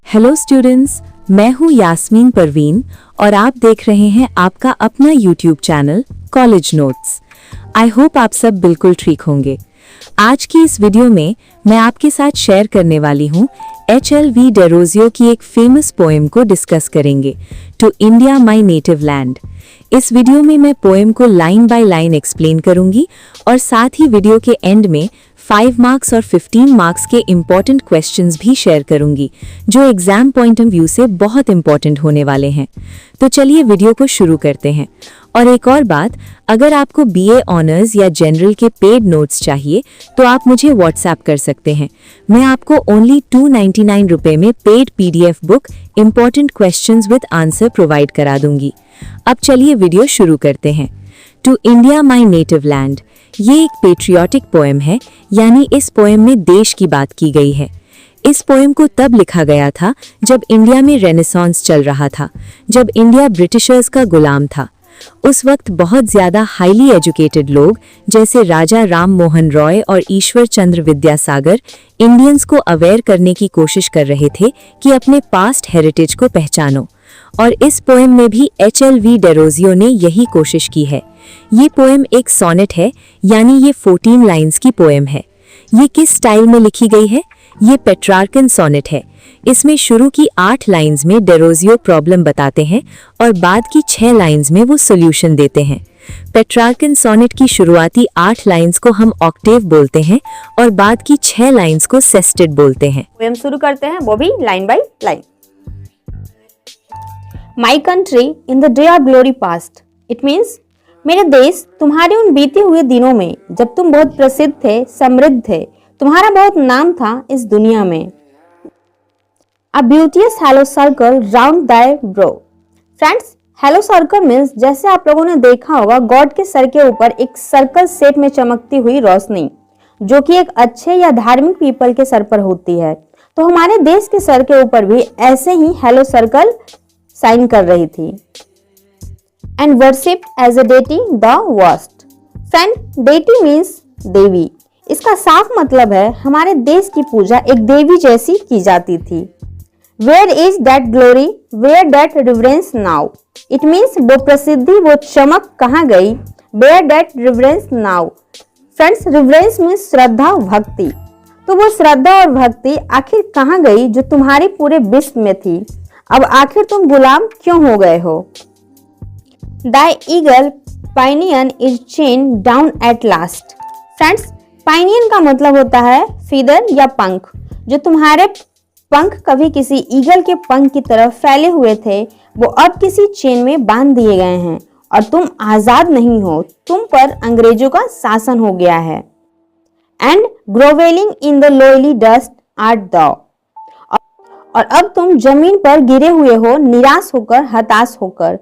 Hello students, मैं हूँ यास्मीन परवीन और आप देख रहे हैं आपका अपना YouTube channel college notes. I hope आप सब बिल्कुल ठीक होंगे। आज की इस वीडियो में मैं आपके साथ शेयर करने वाली हूँ HLV डेरोजियो की एक फेमस पोएम को डिस्कस करेंगे, to India my native land. इस वीडियो में मैं पोएम को लाइन बाय लाइन एक्सप्लेन करूंगी और साथ ही वीडियो के एंड में 5 मार्क्स और 15 मार्क्स के इम्पॉर्टेंट क्वेश्चंस भी शेयर करूंगी, जो एग्जाम पॉइंट ऑफ व्यू से बहुत इम्पॉर्टेंट होने वाले हैं। तो चलिए वीडियो को शुरू करते हैं। और एक और बात, अगर आपको BA ऑनर्स या जनरल के पेड नोट्स चाहिए तो आप मुझे व्हाट्सएप कर सकते हैं। मैं आपको ओनली 299 रुपए में paid PDF book important questions with answer provide करा दूंगी। अब चलिए वीडियो शुरू करते हैं। To India my native land, ये एक पेट्रियाटिक पोएम है, यानी इस पोएम में देश की बात की गई है। इस पोएम को तब लिखा गया था जब इंडिया में रेनेसांस चल रहा था, जब इंडिया ब्रिटिशर्स का गुलाम था। उस वक्त बहुत ज्यादा हाईली एजुकेटेड लोग जैसे राजा राम मोहन रॉय और ईश्वर चंद्र विद्यासागर इंडियंस को अवेयर करने की कोशिश कर रहे थे कि अपने पास्ट हेरिटेज को पहचानो, और इस पोएम में भी HLV डेरोजियो ने यही कोशिश की है। ये पोएम एक सोनेट है, यानी ये 14 लाइन्स की पोएम है। ये किस स्टाइल में लिखी गई है? ये पेट्रार्कन सोनेट है। इसमें शुरू की 8 लाइन्स में डेरोजियो प्रॉब्लम बताते हैं और बाद की 6 लाइन्स में वो सोल्यूशन देते हैं। पेट्रार्कन सोनेट की शुरुआती 8 लाइन्स को हम ऑक्टेव बोलते हैं और बाद की 6 लाइन्स को सेस्टेड बोलते हैं। पोएम शुरू करते हैं, वो भी line by line. My country in the day of glory past, it means मेरे देश तुम्हारे उन बीते हुए दिनों में जब तुम बहुत प्रसिद्ध थे, समृद्ध थे, तुम्हारा बहुत नाम था इस दुनिया में। A beauteous halo circle round thy brow. Friends, hello circle means जैसे आप लोगों ने देखा होगा गॉड के सर के ऊपर एक सर्कल शेप में चमकती हुई रोशनी, जो कि एक अच्छे या धार्मिक पीपल के सर पर होती है। तो हमारे देश के सर के ऊपर भी ऐसे ही हेलो सर्कल साइन कर रही थी। And worship as a deity the worst. Friend, deity means देवी। इसका साफ मतलब है हमारे देश की पूजा एक देवी जैसी की जाती थी। Where is that glory? Where that reverence now? It means वो प्रसिद्धि, वो चमक कहाँ गई? Where that reverence now? Friends, reverence means श्रद्धा, भक्ति। तो वो श्रद्धा और भक्ति आखिर कहाँ गई जो तुम्हारे पूरे विश्व में थी? अब आखिर तुम गुलाम क्यों हो गए हो? Thy eagle pinion is chained down at last. Friends, pinion का मतलब होता है फीदर या पंख। जो तुम्हारे पंख कभी किसी ईगल के पंख की तरफ फैले हुए थे, वो अब किसी चेन में बांध दिए गए हैं और तुम आजाद नहीं हो। तुम पर अंग्रेजों का शासन हो गया है। And grovelling in the lowly dust art thou। और अब तुम जमीन पर गिरे हुए हो, निराश होकर, हताश होकर,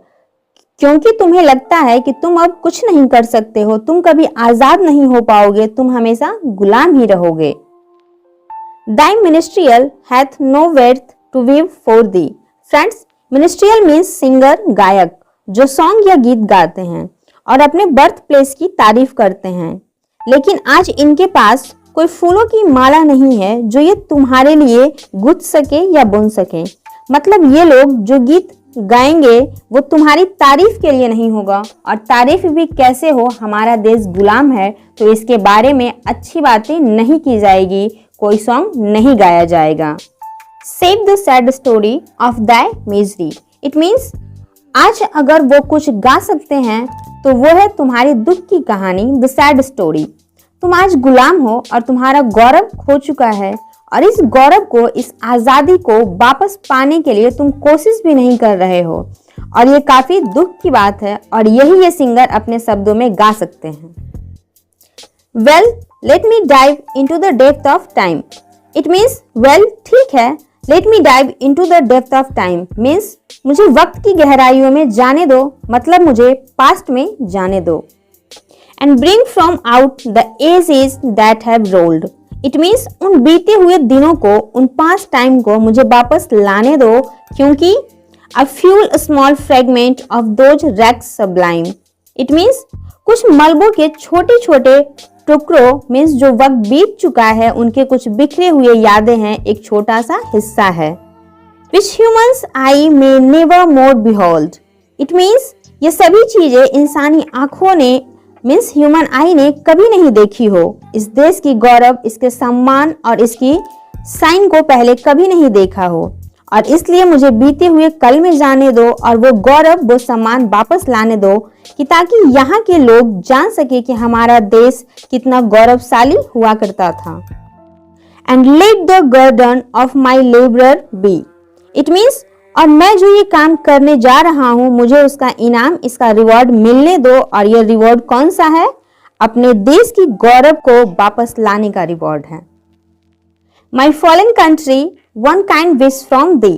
क्योंकि तुम्हें लगता है कि तुम अब कुछ नहीं कर सकते हो, तुम कभी आजाद नहीं हो पाओगे, तुम हमेशा गुलाम ही रहोगे। Thy ministerial hath no worth to weave for thee. Friends, ministerial means singer, गायक, जो सॉन्ग या गीत गाते हैं और अपने बर्थ प्लेस की तारीफ करते हैं, लेकिन आज इनके पास कोई फूलों की माला नहीं है जो ये तुम्हारे लिए गुथ सके या बुन सके। मतलब ये लोग जो गीत गाएंगे वो तुम्हारी तारीफ के लिए नहीं होगा, और तारीफ भी कैसे हो? हमारा देश गुलाम है तो इसके बारे में अच्छी बातें नहीं की जाएगी, कोई सॉन्ग नहीं गाया जाएगा। Save the sad story of thy misery. It means आज अगर वो कुछ गा सकते हैं तो वो है तुम्हारी दुख की कहानी, द सैड स्टोरी। तुम आज गुलाम हो और तुम्हारा गौरव खो चुका है, और इस गौरव को, इस आजादी को वापस पाने के लिए तुम कोशिश भी नहीं कर रहे हो, और ये काफी दुख की बात है, और यही ये सिंगर अपने शब्दों में गा सकते हैं। Well, let me dive into the depth of time. It means well, ठीक है, let me dive into the depth of time means मुझे वक्त की गहराइयों में जाने दो, मतलब मुझे पास्ट में जाने दो। And bring from out the ages that have rolled. It means उन बीते हुए दिनों को, उन पास्ट टाइम को मुझे वापस लाने दो, क्योंकि a few small fragment of those wrecks sublime. It means कुछ मलबों के छोटे छोटे टुकड़ों मीन्स जो वक्त बीत चुका है, उनके कुछ बिखरे हुए यादें हैं, एक छोटा सा हिस्सा है। which humans eye may never more behold. It means ये सभी चीजें इंसानी आंखों ने मीन्स ह्यूमन आई ने कभी नहीं देखी हो। इस देश की गौरव, इसके सम्मान और इसकी साइन को पहले कभी नहीं देखा हो, और इसलिए मुझे बीते हुए कल में जाने दो और वो गौरव, वो सम्मान वापस लाने दो, कि ताकि यहाँ के लोग जान सके कि हमारा देश कितना गौरवशाली हुआ करता था। And let the garden of my labourer be. It means और मैं जो ये काम करने जा रहा हूं, मुझे उसका इनाम, इसका रिवॉर्ड मिलने दो। और ये रिवॉर्ड कौन सा है? अपने देश की गौरव को वापस लाने का रिवॉर्ड है। My fallen country one kind wish from thee.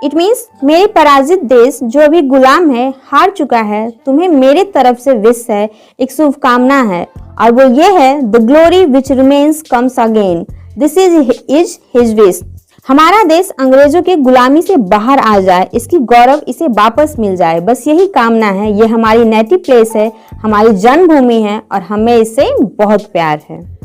It means मेरे पराजित देश जो अभी गुलाम है, हार चुका है, तुम्हें मेरे तरफ से विश है, एक शुभकामना है, और वो ये है, the glory which remains comes again, this is his wish. हमारा देश अंग्रेजों के गुलामी से बाहर आ जाए, इसकी गौरव इसे वापस मिल जाए, बस यही कामना है। ये हमारी नेटिव प्लेस है, हमारी जन्मभूमि है, और हमें इससे बहुत प्यार है।